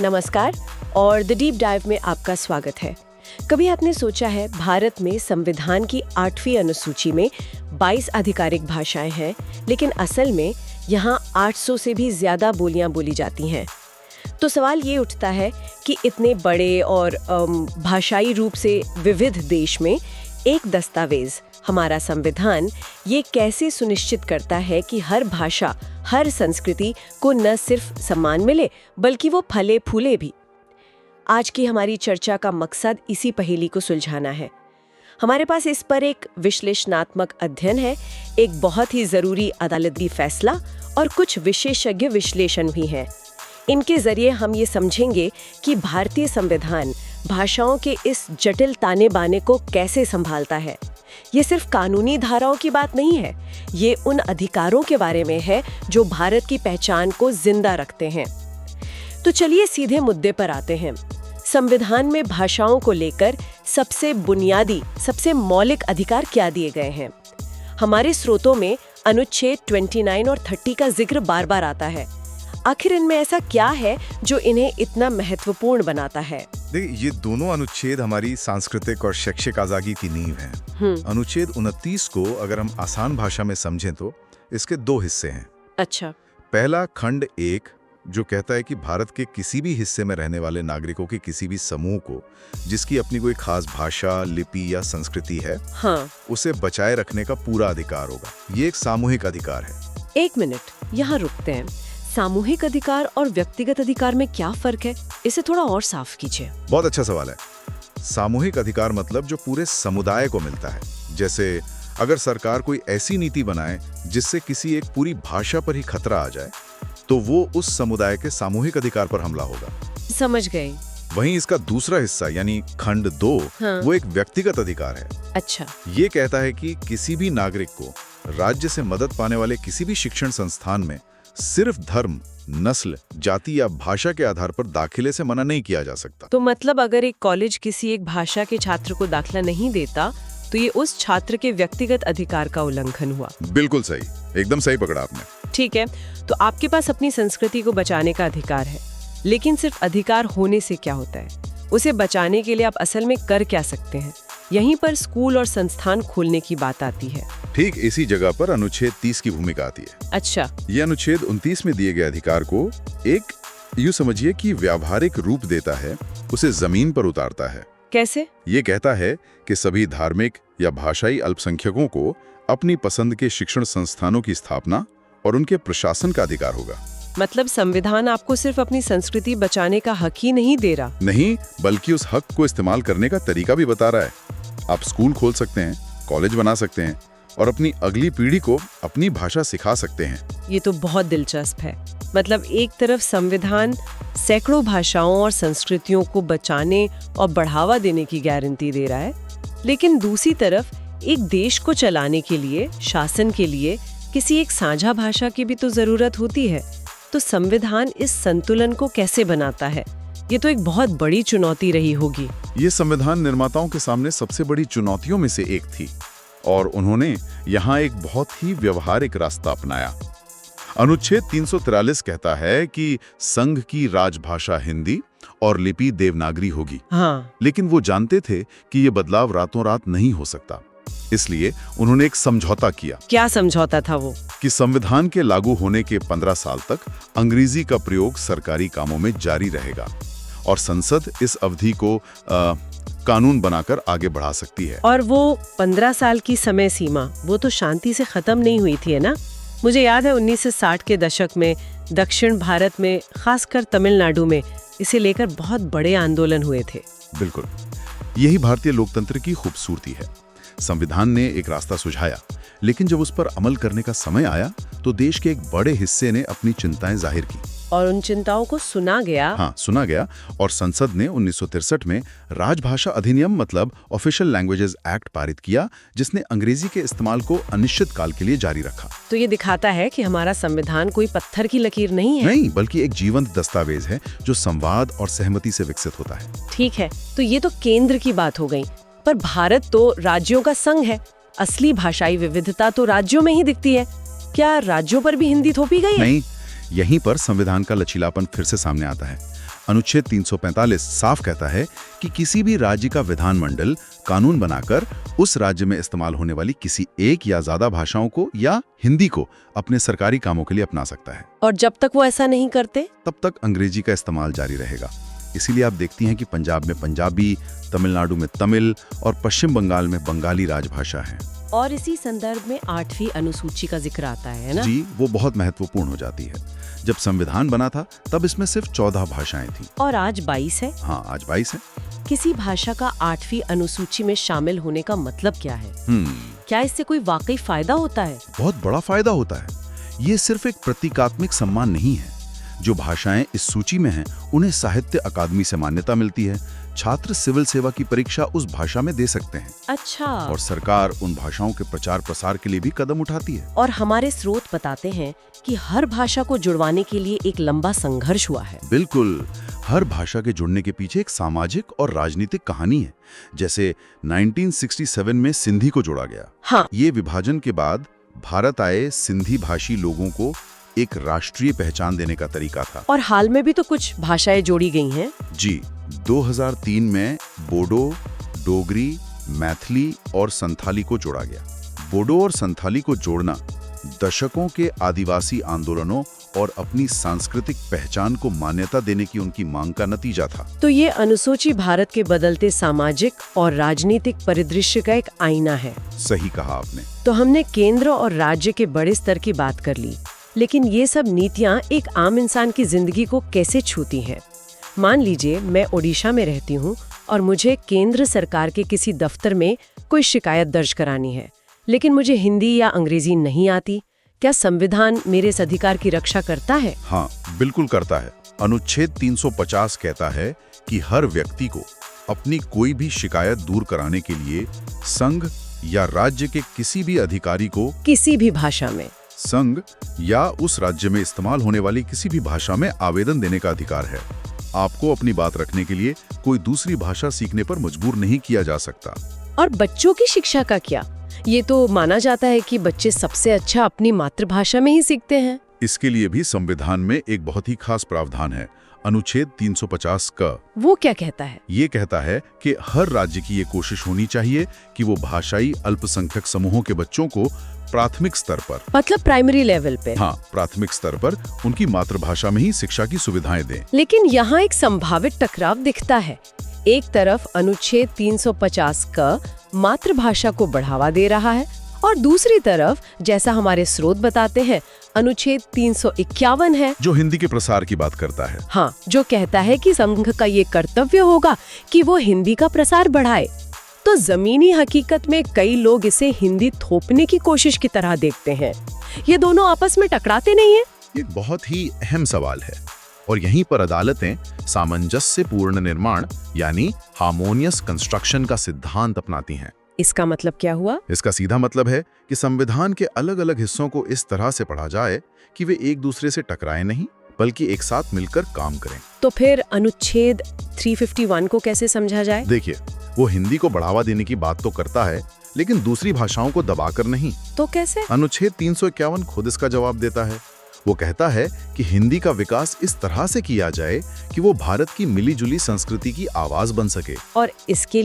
नमस्कार और the deep dive में आपका स्वागत है। कभी आपने सोचा है भारत में संविधान की 8वीं अनुसूची में 22 आधिकारिक भाषाएं हैं, लेकिन असल में यहाँ 800 से भी ज्यादा बोलियां बोली जाती हैं। तो सवाल ये उठता है कि इतने बड़े और भाषाई रूप से विविध देश में एक दस्तावेज हमारा संविधान ये कैसे सुनिश्चित करता है कि हर भाषा, हर संस्कृति को न सिर्फ सम्मान मिले बल्कि वो फले फूले भी। आज की हमारी चर्चा का मकसद इसी पहेली को सुलझाना है। हमारे पास इस पर एक विश्लेषणात्मक अध्ययन है, एक बहुत ही जरूरी अदालती फैसला और कुछ विशेषज्ञ विश्लेषण भी हैं। इनके जरिए हम ये समझेंगे कि भारतीय संविधान भाषाओं के इस जटिल ताने बाने को कैसे संभालता है। ये सिर्फ कानूनी धाराओं की बात नहीं है, ये उन अधिकारों के बारे में है जो भारत की पहचान को जिंदा रखते हैं। तो चलिए सीधे मुद्दे पर आते हैं। संविधान में भाषाओं को लेकर सबसे बुनियादी, सबसे मौलिक अधिकार क्या दिए गए हैं? हमारे स्रोतों में अनुच्छेद 29 और 30 का जिक्र बार बार आता है। आखिर इनमें ऐसा क्या है जो इन्हें इतना महत्वपूर्ण बनाता है? देखिए, ये दोनों अनुच्छेद हमारी सांस्कृतिक और शैक्षिक आजादी की नींव हैं। अनुच्छेद 29 को अगर हम आसान भाषा में समझें तो इसके दो हिस्से हैं। अच्छा। पहला खंड 1 जो कहता है कि भारत के किसी भी हिस्से में रहने वाले नागरिकों के किसी भी समूह को जिसकी अपनी कोई खास भाषा, लिपि या संस्कृति है, उसे बचाए रखने का पूरा अधिकार होगा। ये एक सामूहिक अधिकार है। एक मिनट, यहाँ रुकते हैं। सामूहिक अधिकार और व्यक्तिगत अधिकार में क्या फर्क है? इसे थोड़ा और साफ कीजिए। बहुत अच्छा सवाल है। सामूहिक अधिकार मतलब जो पूरे समुदाय को मिलता है। जैसे अगर सरकार कोई ऐसी नीति बनाए जिससे किसी एक पूरी भाषा पर ही खतरा आ जाए, तो वो उस समुदाय के सामूहिक अधिकार पर हमला होगा। समझ गए। वहीं इसका दूसरा हिस्सा यानी खंड 2 वो एक व्यक्तिगत अधिकार है। अच्छा। ये कहता है कि किसी भी नागरिक को राज्य से मदद पाने वाले किसी भी शिक्षण संस्थान में सिर्फ धर्म, नस्ल, जाति या भाषा के आधार पर दाखिले से मना नहीं किया जा सकता। तो मतलब अगर एक कॉलेज किसी एक भाषा के छात्र को दाखिला नहीं देता तो ये उस छात्र के व्यक्तिगत अधिकार का उल्लंघन हुआ। बिल्कुल सही, एकदम सही पकड़ा आपने। ठीक है, तो आपके पास अपनी संस्कृति को बचाने का अधिकार है, लेकिन सिर्फ अधिकार होने से क्या होता है? उसे बचाने के लिए आप असल में कर क्या सकते हैं? यहीं पर स्कूल और संस्थान खोलने की बात आती है। ठीक इसी जगह पर अनुच्छेद 30 की भूमिका आती है। अच्छा। ये अनुच्छेद 29 में दिए गए अधिकार को एक यूं समझिए कि व्यावहारिक रूप देता है, उसे जमीन पर उतारता है। कैसे? ये कहता है कि सभी धार्मिक या भाषाई अल्पसंख्यकों को अपनी पसंद के शिक्षण संस्थानों की स्थापना और उनके प्रशासन का अधिकार होगा। मतलब संविधान आपको सिर्फ अपनी संस्कृति बचाने का हक ही नहीं दे रहा। नहीं, बल्कि उस हक को इस्तेमाल करने का तरीका भी बता रहा है। आप स्कूल खोल सकते हैं, कॉलेज बना सकते हैं और अपनी अगली पीढ़ी को अपनी भाषा सिखा सकते हैं। ये तो बहुत दिलचस्प है। मतलब एक तरफ संविधान सैकड़ों भाषाओं और संस्कृतियों को बचाने और बढ़ावा देने की गारंटी दे रहा है, लेकिन दूसरी तरफ एक देश को चलाने के लिए, शासन के लिए किसी एक साझा भाषा की भी तो जरूरत होती है। तो संविधान इस संतुलन को कैसे बनाता है? ये तो एक बहुत बड़ी चुनौती रही होगी। ये संविधान निर्माताओं के सामने सबसे बड़ी चुनौतियों में से एक थी और उन्होंने यहाँ एक बहुत ही व्यवहारिक रास्ता अपनाया। अनुच्छेद 343 कहता है कि संघ की राजभाषा हिंदी और लिपि देवनागरी होगी। लेकिन वो जानते थे कि ये बदलाव रातों रात नहीं हो सकता, इसलिए उन्होंने एक समझौता किया। क्या समझौता था वो? कि संविधान के लागू होने के 15 साल तक अंग्रेजी का प्रयोग सरकारी कामों में जारी रहेगा और संसद इस अवधि को कानून बनाकर आगे बढ़ा सकती है। और वो 15 साल की समय सीमा, वो तो शांति से खत्म नहीं हुई थी, है ना? मुझे याद है 1960 के दशक में दक्षिण भारत में, खासकर तमिलनाडु में इसे लेकर बहुत बड़े आंदोलन हुए थे। बिल्कुल, यही भारतीय लोकतंत्र की खूबसूरती है। संविधान ने एक रास्ता सुझाया, लेकिन जब उस पर अमल करने का समय आया तो देश के एक बड़े हिस्से ने अपनी चिंताएं जाहिर की और उन चिंताओं को सुना गया। सुना गया और संसद ने 1963 में राजभाषा अधिनियम मतलब ऑफिशियल लैंग्वेजेस एक्ट पारित किया, जिसने अंग्रेजी के इस्तेमाल को अनिश्चित काल के लिए जारी रखा। तो ये दिखाता है कि हमारा संविधान कोई पत्थर की लकीर नहीं है। नहीं, बल्कि एक जीवंत दस्तावेज है जो संवाद और सहमति से विकसित होता है। ठीक है, तो ये तो केंद्र की बात हो गई, पर भारत तो राज्यों का संघ है। असली भाषाई विविधता तो राज्यों में ही दिखती है। क्या राज्यों पर भी हिंदी थोपी गई है? नहीं, यहीं पर संविधान का लचीलापन फिर से सामने आता है। अनुच्छेद 345 साफ कहता है कि किसी भी राज्य का विधानमंडल कानून बनाकर उस राज्य में इस्तेमाल होने वाली किसी एक या ज्यादा भाषाओं को या हिंदी को अपने सरकारी कामों के लिए अपना सकता है। और जब तक वो ऐसा नहीं करते तब तक अंग्रेजी का इस्तेमाल जारी रहेगा। इसीलिए आप देखती हैं कि पंजाब में पंजाबी, तमिलनाडु में तमिल और पश्चिम बंगाल में बंगाली राजभाषा है। और इसी संदर्भ में 8वीं अनुसूची का जिक्र आता है ना? जी, वो बहुत महत्वपूर्ण हो जाती है। जब संविधान बना था तब इसमें सिर्फ 14 भाषाएं थी। और आज 22 है। हाँ, आज 22 है। किसी भाषा का 8वीं अनुसूची में शामिल होने का मतलब क्या है? क्या इससे कोई वाकई फायदा होता है? बहुत बड़ा फायदा होता है। ये सिर्फ एक प्रतीकात्मक सम्मान नहीं है। जो भाषाएं इस सूची में हैं, उन्हें साहित्य अकादमी से मान्यता मिलती है। छात्र सिविल सेवा की परीक्षा उस भाषा में दे सकते हैं। अच्छा। और सरकार उन भाषाओं के प्रचार प्रसार के लिए भी कदम उठाती है। और हमारे स्रोत बताते हैं कि हर भाषा को जुड़वाने के लिए एक लंबा संघर्ष हुआ है। बिल्कुल, हर भाषा के जुड़ने के पीछे एक सामाजिक और राजनीतिक कहानी है। जैसे 1967 में सिंधी को जोड़ा गया। हाँ। ये विभाजन के बाद भारत आए सिंधी भाषी लोगों को एक राष्ट्रीय पहचान देने का तरीका था। और हाल में भी तो कुछ भाषाएं जोड़ी गई हैं। जी, 2003 में बोडो, डोगरी, मैथिली और संथाली को जोड़ा गया। बोडो और संथाली को जोड़ना दशकों के आदिवासी आंदोलनों और अपनी सांस्कृतिक पहचान को मान्यता देने की उनकी मांग का नतीजा था। तो ये अनुसूची भारत के बदलते सामाजिक और राजनीतिक परिदृश्य का एक आईना है। सही कहा आपने। तो हमने केंद्र और राज्य के बड़े स्तर की बात कर ली, लेकिन ये सब नीतियाँ एक आम इंसान की जिंदगी को कैसे छूती हैं? मान लीजिए मैं ओडिशा में रहती हूँ और मुझे केंद्र सरकार के किसी दफ्तर में कोई शिकायत दर्ज करानी है, लेकिन मुझे हिंदी या अंग्रेजी नहीं आती। क्या संविधान मेरे इस अधिकार की रक्षा करता है? हाँ, बिल्कुल करता है। अनुच्छेद 350 कहता है कि हर व्यक्ति को अपनी कोई भी शिकायत दूर कराने के लिए संघ या राज्य के किसी भी अधिकारी को किसी भी भाषा में संघ या उस राज्य में इस्तेमाल होने वाली किसी भी भाषा में आवेदन देने का अधिकार है। आपको अपनी बात रखने के लिए कोई दूसरी भाषा सीखने पर मजबूर नहीं किया जा सकता। और बच्चों की शिक्षा का क्या? ये तो माना जाता है कि बच्चे सबसे अच्छा अपनी मातृभाषा में ही सीखते हैं। इसके लिए भी संविधान में एक बहुत ही खास प्रावधान है, अनुच्छेद 350 का। वो क्या कहता है? ये कहता है कि हर राज्य की ये कोशिश होनी चाहिए कि वो भाषाई अल्पसंख्यक समूहों के बच्चों को प्राथमिक स्तर पर, मतलब प्राइमरी लेवल पे, हाँ, प्राथमिक स्तर पर उनकी मातृभाषा में ही शिक्षा की सुविधाएं दें। लेकिन यहाँ एक संभावित टकराव दिखता है। एक तरफ अनुच्छेद 350 का मातृभाषा को बढ़ावा दे रहा है और दूसरी तरफ, जैसा हमारे स्रोत बताते हैं, अनुच्छेद 351 है जो हिंदी के प्रसार की बात करता है। हाँ, जो कहता है कि संघ का ये कर्तव्य होगा कि वो हिंदी का प्रसार बढ़ाए। तो जमीनी हकीकत में कई लोग इसे हिंदी थोपने की कोशिश की तरह देखते हैं। ये दोनों आपस में टकराते नहीं है? ये बहुत ही अहम सवाल है और यहीं पर अदालतें सामंजस्यपूर्ण निर्माण यानी हार्मोनियस कंस्ट्रक्शन का सिद्धांत अपनाती हैं। इसका मतलब क्या हुआ? इसका सीधा मतलब है कि संविधान के अलग अलग हिस्सों को इस तरह से पढ़ा जाए कि वे एक दूसरे से टकराए नहीं, बल्कि एक साथ मिलकर काम करें। तो फिर अनुच्छेद 351 को कैसे समझा जाए? देखिए, वो हिंदी को बढ़ावा देने की बात तो करता है, लेकिन दूसरी भाषाओं को दबाकर नहीं। तो कैसे? अनुच्छेद 351 खुद इसका जवाब देता है। वो कहता है कि हिंदी का विकास इस तरह से किया जाए कि वो भारत की मिलीजुली संस्कृति की आवाज बन सके। और इसके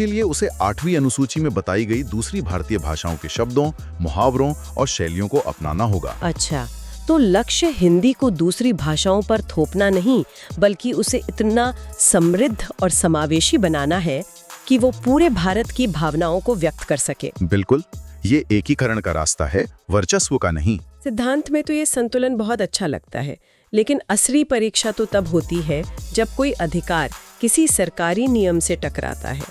लिए उसे 8वीं अनुसूची में बताई गई दूसरी भारतीय भाषाओं के शब्दों, मुहावरों और शैलियों को अपनाना होगा। अच्छा, तो लक्ष्य हिंदी को दूसरी भाषाओं पर थोपना नहीं, बल्कि उसे इतना समृद्ध और समावेशी बनाना है कि वो पूरे भारत की भावनाओं को व्यक्त कर सके। बिल्कुल, ये एकीकरण का रास्ता है, वर्चस्व का नहीं। सिद्धांत में तो ये संतुलन बहुत अच्छा लगता है, लेकिन असली परीक्षा तो तब होती है जब कोई अधिकार किसी सरकारी नियम से टकराता है।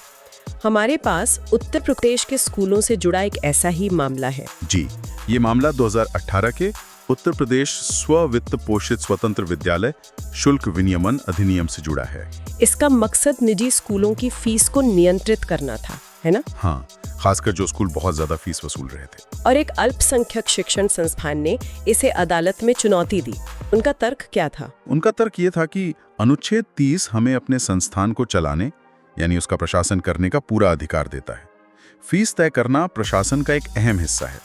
हमारे पास उत्तर प्रदेश के स्कूलों से जुड़ा एक ऐसा ही मामला है। जी, ये मामला 2018 के उत्तर प्रदेश स्व वित्त पोषित स्वतंत्र विद्यालय शुल्क विनियमन अधिनियम से जुड़ा है। इसका मकसद निजी स्कूलों की फीस को नियंत्रित करना था, है ना? हाँ, खासकर जो स्कूल बहुत ज्यादा फीस वसूल रहे थे। और एक अल्पसंख्यक शिक्षण संस्थान ने इसे अदालत में चुनौती दी। उनका तर्क क्या था? उनका तर्क ये था कि अनुच्छेद 30 हमें अपने संस्थान को चलाने यानी उसका प्रशासन करने का पूरा अधिकार देता है। फीस तय करना प्रशासन का एक अहम हिस्सा है,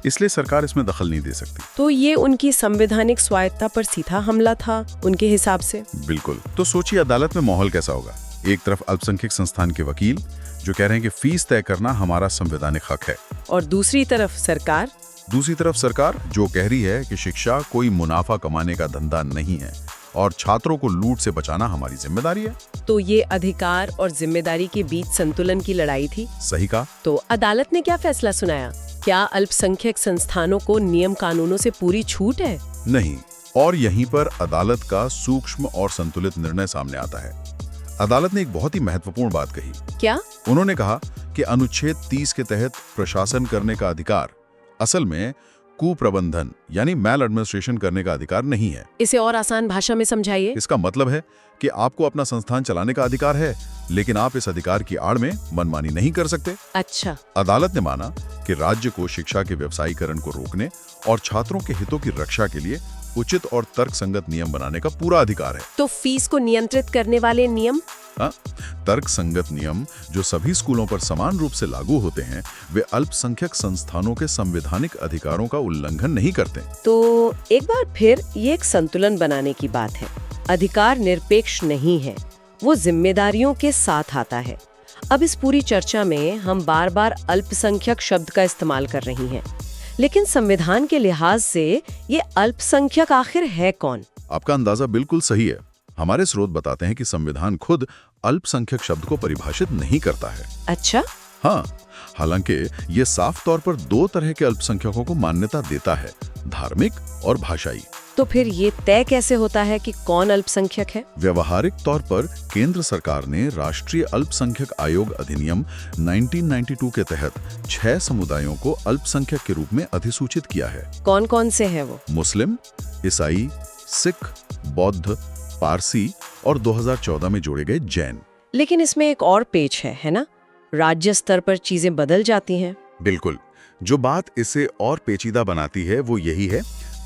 इसलिए सरकार इसमें दखल नहीं दे सकती। तो ये उनकी संवैधानिक स्वायत्ता पर सीधा हमला था उनके हिसाब से। बिल्कुल। तो सोचिए अदालत में माहौल कैसा होगा। एक तरफ अल्पसंख्यक संस्थान के वकील जो कह रहे हैं कि फीस तय करना हमारा संवैधानिक हक है, और दूसरी तरफ सरकार जो कह रही है कि शिक्षा कोई मुनाफा कमाने का धंधा नहीं है और छात्रों को लूट से बचाना हमारी जिम्मेदारी है। तो ये अधिकार और जिम्मेदारी के बीच संतुलन की लड़ाई थी। सही कहा। तो अदालत ने क्या फैसला सुनाया? क्या अल्पसंख्यक संस्थानों को नियम कानूनों से पूरी छूट है? नहीं, और यहीं पर अदालत का सूक्ष्म और संतुलित निर्णय सामने आता है। अदालत ने एक बहुत ही महत्वपूर्ण बात कही। क्या? उन्होंने कहा कि अनुच्छेद 30 के तहत प्रशासन करने का अधिकार असल में कुप्रबंधन यानी मैल एडमिनिस्ट्रेशन करने का अधिकार नहीं है। इसे और आसान भाषा में समझाइए। इसका मतलब है कि आपको अपना संस्थान चलाने का अधिकार है, लेकिन आप इस अधिकार की आड़ में मनमानी नहीं कर सकते। अच्छा। अदालत ने माना कि राज्य को शिक्षा के व्यवसायीकरण को रोकने और छात्रों के हितों की रक्षा के लिए उचित और तर्कसंगत नियम बनाने का पूरा अधिकार है। तो फीस को नियंत्रित करने वाले नियम? तर्कसंगत नियम जो सभी स्कूलों पर समान रूप से लागू होते हैं, वे अल्पसंख्यक संस्थानों के संवैधानिक अधिकारों का उल्लंघन नहीं करते। तो एक बार फिर ये एक संतुलन बनाने की बात है। अधिकार निरपेक्ष नहीं है, वो जिम्मेदारियों के साथ आता है। अब इस पूरी चर्चा में हम बार बार अल्पसंख्यक शब्द का इस्तेमाल कर रही हैं, लेकिन संविधान के लिहाज से ये अल्पसंख्यक आखिर है कौन? आपका अंदाजा बिल्कुल सही है। हमारे स्रोत बताते हैं कि संविधान खुद अल्पसंख्यक शब्द को परिभाषित नहीं करता है। अच्छा। हाँ, हालांकि ये साफ तौर पर दो तरह के अल्पसंख्यकों को मान्यता देता है, धार्मिक और भाषाई। तो फिर ये तय कैसे होता है कि कौन अल्पसंख्यक है? व्यवहारिक तौर पर केंद्र सरकार ने राष्ट्रीय अल्पसंख्यक आयोग अधिनियम 1992 के तहत 6 समुदायों को अल्पसंख्यक के रूप में अधिसूचित किया है। कौन कौन से हैं वो? मुस्लिम, ईसाई, सिख, बौद्ध, पारसी और 2014 में जोड़े गए जैन। लेकिन इसमें एक और पेच है ना? राज्य स्तर पर चीजें बदल जाती हैं। बिल्कुल। जो बात इसे और पेचीदा बनाती है वो यही है,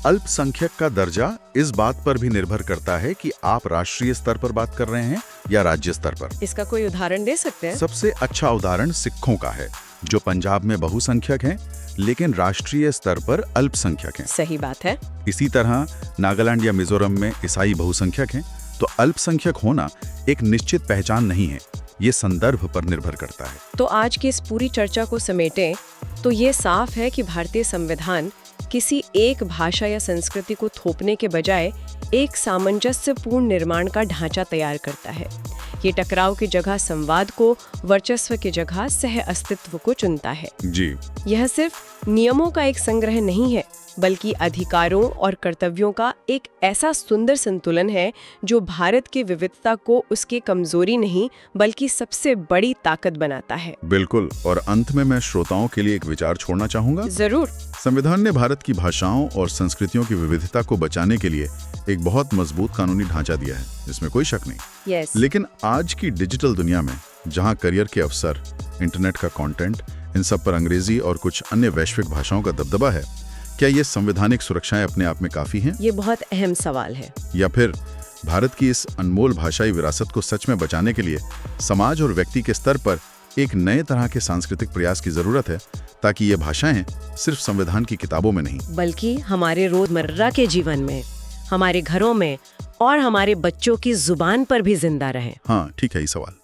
अल्पसंख्यक का दर्जा इस बात पर भी निर्भर करता है कि आप राष्ट्रीय स्तर पर बात कर रहे हैं या राज्य स्तर पर। इसका कोई उदाहरण दे सकते हैं? सबसे अच्छा उदाहरण सिखों का है, जो पंजाब में बहुसंख्यक हैं, लेकिन राष्ट्रीय स्तर पर अल्पसंख्यक हैं। सही बात है। इसी तरह नागालैंड या मिजोरम में ईसाई बहुसंख्यक हैं, तो अल्पसंख्यक होना एक निश्चित पहचान नहीं है, ये संदर्भ पर निर्भर करता है। तो आज की इस पूरी चर्चा को समेटें तो ये साफ है कि भारतीय संविधान किसी एक भाषा या संस्कृति को थोपने के बजाय एक सामंजस्यपूर्ण निर्माण का ढांचा तैयार करता है। ये टकराव की जगह संवाद को, वर्चस्व की जगह सह अस्तित्व को चुनता है। जी। यह सिर्फ नियमों का एक संग्रह नहीं है, बल्कि अधिकारों और कर्तव्यों का एक ऐसा सुंदर संतुलन है जो भारत की विविधता को उसकी कमजोरी नहीं बल्कि सबसे बड़ी ताकत बनाता है। बिल्कुल। और अंत में मैं श्रोताओं के लिए एक विचार छोड़ना चाहूंगा। जरूर। संविधान ने भारत की भाषाओं और संस्कृतियों की विविधता को बचाने के लिए एक बहुत मजबूत कानूनी ढांचा दिया है, इसमें कोई शक नहीं। यस। लेकिन आज की डिजिटल दुनिया में, जहां करियर के अवसर, इंटरनेट का कंटेंट, इन सब पर अंग्रेजी और कुछ अन्य वैश्विक भाषाओं का दबदबा है, क्या ये संवैधानिक सुरक्षाएं अपने आप में काफी हैं? ये बहुत अहम सवाल है। या फिर भारत की इस अनमोल भाषाई विरासत को सच में बचाने के लिए समाज और व्यक्ति के स्तर पर एक नए तरह के सांस्कृतिक प्रयास की जरूरत है, ताकि ये भाषाएं सिर्फ संविधान की किताबों में नहीं बल्कि हमारे रोजमर्रा के जीवन में, हमारे घरों में और हमारे बच्चों की जुबान पर भी जिंदा रहें। हाँ, ठीक है ये सवाल।